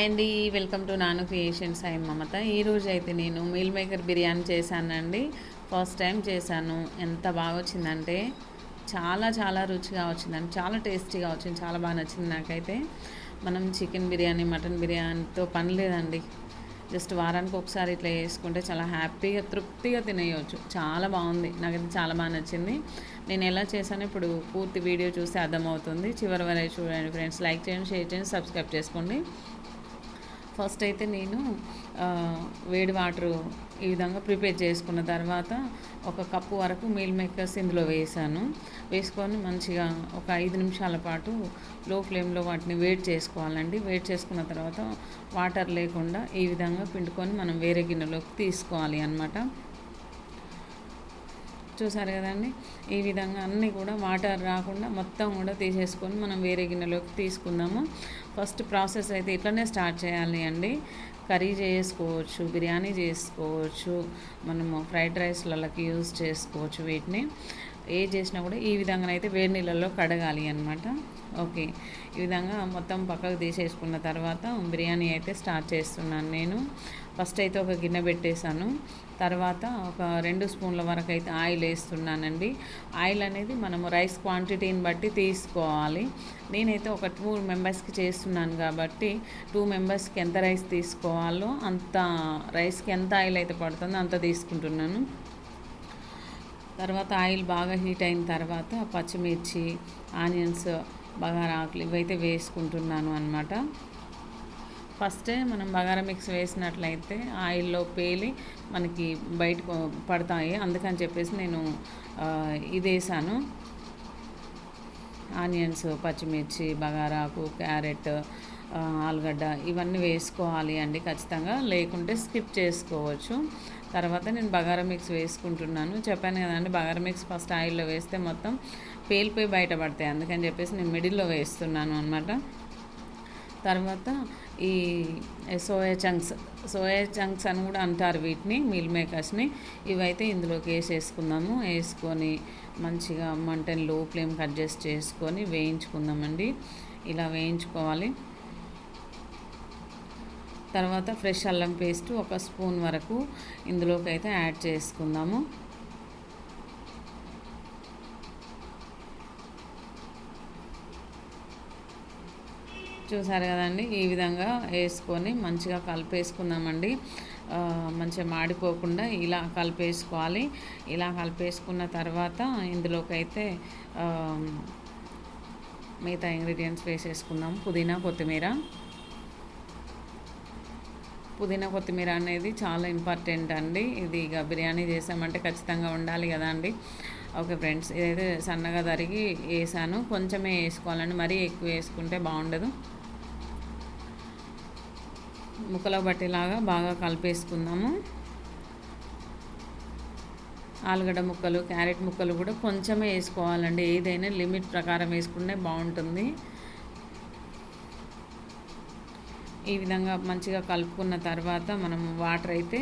అండి. Welcome to నాను creations. I మమత. ఈరోజు అయితే నేను మీల్ మేకర్ బిర్యానీ చేశానండి. ఫస్ట్ టైం చేశాను. ఎంత బాగా వచ్చిందంటే చాలా చాలా రుచిగా వచ్చిందండి. చాలా టేస్టీగా వచ్చింది. చాలా బాగా నచ్చింది నాకైతే. మనం చికెన్ బిర్యానీ, మటన్ బిర్యానీతో పని లేదండి. జస్ట్ వారానికి ఒకసారి ఇట్లా చేసుకుంటే చాలా హ్యాపీగా తృప్తిగా తినేయవచ్చు. చాలా బాగుంది. నాకైతే చాలా బాగా నచ్చింది. నేను ఎలా చేశానో ఇప్పుడు పూర్తి వీడియో చూస్తే అర్థమవుతుంది. చివరి వరకు చూడండి ఫ్రెండ్స్. లైక్ చేయండి, షేర్ చేయండి, సబ్స్క్రైబ్ చేసుకోండి. ఫస్ట్ అయితే నేను వేడి వాటర్ ఈ విధంగా ప్రిపేర్ చేసుకున్న తర్వాత ఒక కప్పు వరకు మీల్ మేకర్స్ ఇందులో వేసాను. వేసుకొని మంచిగా ఒక 5 నిమిషాల పాటు లో ఫ్లేమ్లో వాటిని వేడి చేసుకోవాలండి. వేడి చేసుకున్న తర్వాత వాటర్ లేకుండా ఈ విధంగా పిండుకొని మనం వేరే గిన్నెలోకి తీసుకోవాలి అన్నమాట. చూసారు కదండి. ఈ విధంగా అన్నీ కూడా వాటర్ రాకుండా మొత్తం కూడా తీసేసుకొని మనం వేరే గిన్నెలోకి తీసుకుందాము. ఫస్ట్ ప్రాసెస్ అయితే ఇట్లనే స్టార్ట్ చేయాలి అండి. కర్రీ చేసుకోవచ్చు, బిర్యానీ చేసుకోవచ్చు, మనము ఫ్రైడ్ రైస్లకి యూజ్ చేసుకోవచ్చు. వీటిని చేసినా కూడా ఈ విధంగా అయితే వేడి నీళ్ళల్లో కడగాలి అనమాట. ఓకే, ఈ విధంగా మొత్తం పక్కకు తీసేసుకున్న తర్వాత బిర్యానీ అయితే స్టార్ట్ చేస్తున్నాను నేను. ఫస్ట్ అయితే ఒక గిన్నె పెట్టేశాను. తర్వాత ఒక 2 స్పూన్ల వరకు అయితే ఆయిల్ వేస్తున్నానండి. ఆయిల్ అనేది మనము రైస్ క్వాంటిటీని బట్టి తీసుకోవాలి. నేనైతే ఒక 2 మెంబర్స్కి చేస్తున్నాను కాబట్టి 2 మెంబర్స్కి ఎంత రైస్ తీసుకోవాలో అంత రైస్కి ఎంత ఆయిల్ అయితే పడుతుందో అంత తీసుకుంటున్నాను. తర్వాత ఆయిల్ బాగా హీట్ అయిన తర్వాత పచ్చిమిర్చి, ఆనియన్స్, బగారా ఆకులు ఇవైతే వేసుకుంటున్నాను అన్నమాట. ఫస్టే మనం బగారా మిక్స్ వేసినట్లయితే ఆయిల్లో పేలి మనకి బయటకు పడతాయి. అందుకని చెప్పేసి నేను ఇది వేసాను. ఆనియన్స్, పచ్చిమిర్చి, బగారాకు, క్యారెట్, ఆలుగడ్డ ఇవన్నీ వేసుకోవాలి అండి ఖచ్చితంగా. లేకుంటే స్కిప్ చేసుకోవచ్చు. తర్వాత నేను బగారా మిక్స్ వేసుకుంటున్నాను. చెప్పాను కదండి, బగారా మిక్స్ ఫస్ట్ ఆయిల్లో వేస్తే మొత్తం పేలిపోయి బయటపడతాయి. అందుకని చెప్పేసి నేను మిడిల్లో వేస్తున్నాను అనమాట. తర్వాత ఈ సోయా చంక్స్ అని కూడా అంటారు వీటిని, మీల్ మేకర్స్ని. ఇవైతే ఇందులోకి వేసేసుకుందాము. వేసుకొని మంచిగా మంటని లో ఫ్లేమ్కి అడ్జస్ట్ చేసుకొని వేయించుకుందామండి. ఇలా వేయించుకోవాలి. తర్వాత ఫ్రెష్ అల్లం పేస్ట్ ఒక స్పూన్ వరకు ఇందులోకి అయితే యాడ్ చేసుకుందాము. చూసారు కదండి, ఈ విధంగా వేసుకొని మంచిగా కలిపేసుకుందామండి. మంచిగా మాడిపోకుండా ఇలా కలిపేసుకోవాలి. ఇలా కలిపేసుకున్న తర్వాత ఇందులోకి అయితే మిగతా ఇంగ్రీడియంట్స్ వేసేసుకుందాం. పుదీనా కొత్తిమీర అనేది చాలా ఇంపార్టెంట్ అండి. ఇది ఇక బిర్యానీ చేసామంటే ఖచ్చితంగా ఉండాలి కదా అండి. ఓకే ఫ్రెండ్స్, ఇదైతే సన్నగా తరిగి వేసాను. కొంచెమే వేసుకోవాలండి, మరీ ఎక్కువ వేసుకుంటే బాగుండదు. ముక్కల బట్టిలాగా బాగా కలిపేసుకుందాము. ఆలుగడ్డ ముక్కలు, క్యారెట్ ముక్కలు కూడా కొంచెమే వేసుకోవాలండి. ఏదైనా లిమిట్ ప్రకారం వేసుకుంటే బాగుంటుంది. ఈ విధంగా మంచిగా కలుపుకున్న తర్వాత మనం వాటర్ అయితే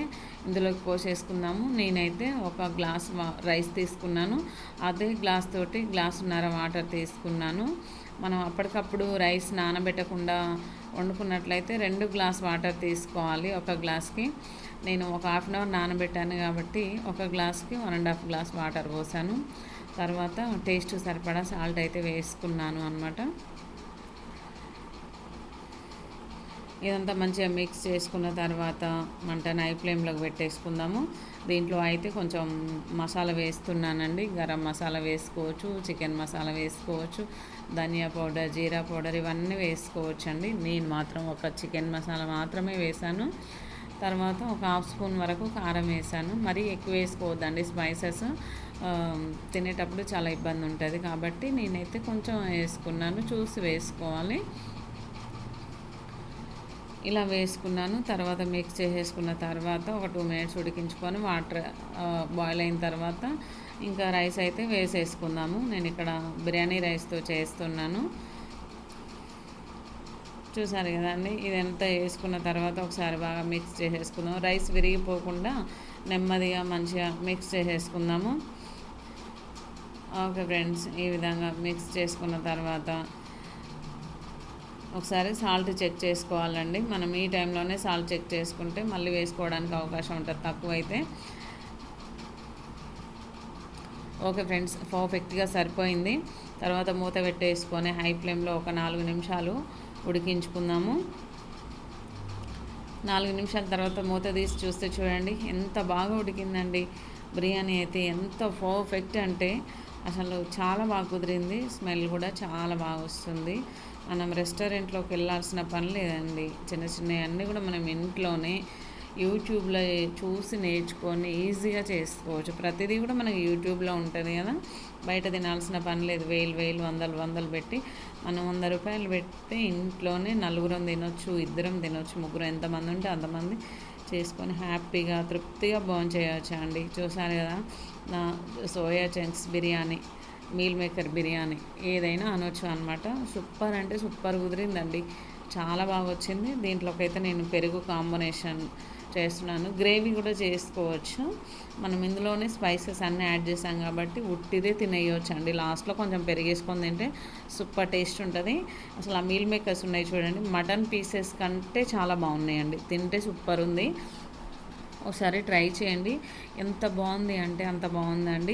ఇందులోకి పోసేసుకుందాము. నేనైతే ఒక గ్లాస్ రైస్ తీసుకున్నాను. అదే గ్లాస్ తోటి గ్లాసున్నర వాటర్ తీసుకున్నాను. మనం అప్పటికప్పుడు రైస్ నానబెట్టకుండా వండుకున్నట్లయితే 2 గ్లాస్ వాటర్ తీసుకోవాలి ఒక గ్లాస్కి. నేను ఒక హాఫ్ అన్ అవర్ నానబెట్టాను కాబట్టి ఒక గ్లాస్కి 1.5 గ్లాస్ వాటర్ పోసాను. తర్వాత టేస్ట్ సరిపడా సాల్ట్ అయితే వేసుకున్నాను అన్నమాట. ఇదంతా మంచిగా మిక్స్ చేసుకున్న తర్వాత మంటను హై ఫ్లేమ్లోకి పెట్టేసుకుందాము. దీంట్లో అయితే కొంచెం మసాలా వేస్తున్నానండి. గరం మసాలా వేసుకోవచ్చు, చికెన్ మసాలా వేసుకోవచ్చు, ధనియా పౌడర్, జీరా పౌడర్ ఇవన్నీ వేసుకోవచ్చు అండి. నేను మాత్రం ఒక చికెన్ మసాలా మాత్రమే వేసాను. తర్వాత ఒక హాఫ్ స్పూన్ వరకు కారం వేసాను. మరీ ఎక్కువ వేసుకోవద్దండి, స్పైసెస్ తినేటప్పుడు చాలా ఇబ్బంది ఉంటుంది కాబట్టి నేనైతే కొంచెం వేసుకున్నాను. చూసి వేసుకోవాలి. ఇలా వేసుకున్నాను. తర్వాత మిక్స్ చేసేసుకున్న తర్వాత ఒక 2 మినిట్స్ ఉడికించుకొని వాటర్ బాయిల్ అయిన తర్వాత ఇంకా రైస్ అయితే వేసేసుకుందాము. నేను ఇక్కడ బిర్యానీ రైస్తో చేస్తున్నాను. చూసారు కదండి, ఇదంతా వేసుకున్న తర్వాత ఒకసారి బాగా మిక్స్ చేసేసుకుందాము. రైస్ విరిగిపోకుండా నెమ్మదిగా మంచిగా మిక్స్ చేసేసుకుందాము. ఓకే ఫ్రెండ్స్, ఈ విధంగా మిక్స్ చేసుకున్న తర్వాత ఒకసారి సాల్ట్ చెక్ చేసుకోవాలండి. మనం ఈ టైంలోనే సాల్ట్ చెక్ చేసుకుంటే మళ్ళీ వేసుకోవడానికి అవకాశం ఉంటుంది తక్కువైతే. ఓకే ఫ్రెండ్స్, పర్ఫెక్ట్గా సరిపోయింది. తర్వాత మూత పెట్టేసుకొని హై ఫ్లేమ్లో ఒక 4 నిమిషాలు ఉడికించుకుందాము. 4 నిమిషాల తర్వాత మూత తీసి చూస్తే చూడండి ఎంత బాగా ఉడికిందండి. బిర్యానీ అయితే ఎంత పర్ఫెక్ట్ అంటే అసలు చాలా బాగా కుదిరింది. స్మెల్ కూడా చాలా బాగా వస్తుంది. మనం రెస్టారెంట్లోకి వెళ్ళాల్సిన పని లేదండి. చిన్న చిన్నవి అన్నీ కూడా మనం ఇంట్లోనే యూట్యూబ్లో చూసి నేర్చుకొని ఈజీగా చేసుకోవచ్చు. ప్రతిదీ కూడా మనకి యూట్యూబ్లో ఉంటుంది కదా. బయట తినాల్సిన పని లేదు. వేలు వందలు పెట్టి మనం 100 రూపాయలు పెట్టి ఇంట్లోనే నలుగురం తినొచ్చు, ఇద్దరం తినొచ్చు, ముగ్గురు ఎంతమంది ఉంటే అంతమంది చేసుకొని హ్యాపీగా తృప్తిగా భోంచేయొచ్చు అండి. చూసారు కదా, నా soya chunks biryani, meal maker biryani ఏదైనా అనొచ్చు అనమాట. సూపర్ అంటే సూపర్ కుదిరిందండి. చాలా బాగా వచ్చింది. దీంట్లోకి అయితే నేను పెరుగు కాంబినేషన్ చేస్తున్నాను. గ్రేవీ కూడా చేసుకోవచ్చు. మనం ఇందులోనే స్పైసెస్ అన్నీ యాడ్ చేసాం కాబట్టి ఉట్టిదే తినేయవచ్చు అండి. లాస్ట్లో కొంచెం పెరిగేసుకొని తింటే సూపర్ టేస్ట్ ఉంటుంది. అసలు ఆ మీల్ మేకర్స్ ఉన్నాయి చూడండి, మటన్ పీసెస్ కంటే చాలా బాగున్నాయండి. తింటే సూపర్ ఉంది. ఒకసారి ట్రై చేయండి. ఎంత బాగుంది అంటే అంత బాగుందండి.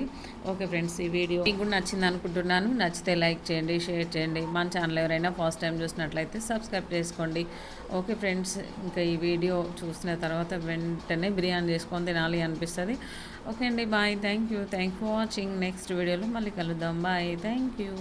ఓకే ఫ్రెండ్స్, ఈ వీడియో మీకు కూడా నచ్చింది అనుకుంటున్నాను. నచ్చితే లైక్ చేయండి, షేర్ చేయండి. మన ఛానల్ ఎవరైనా ఫస్ట్ టైం చూసినట్లయితే సబ్స్క్రైబ్ చేసుకోండి. ఓకే ఫ్రెండ్స్, ఇంకా ఈ వీడియో చూసిన తర్వాత వెంటనే బిర్యానీ చేసుకొని తినాలి అనిపిస్తుంది. ఓకే అండి, bye. Thank you for watching. Next వీడియోలో మళ్ళీ కలుద్దాం. బాయ్. Thank you.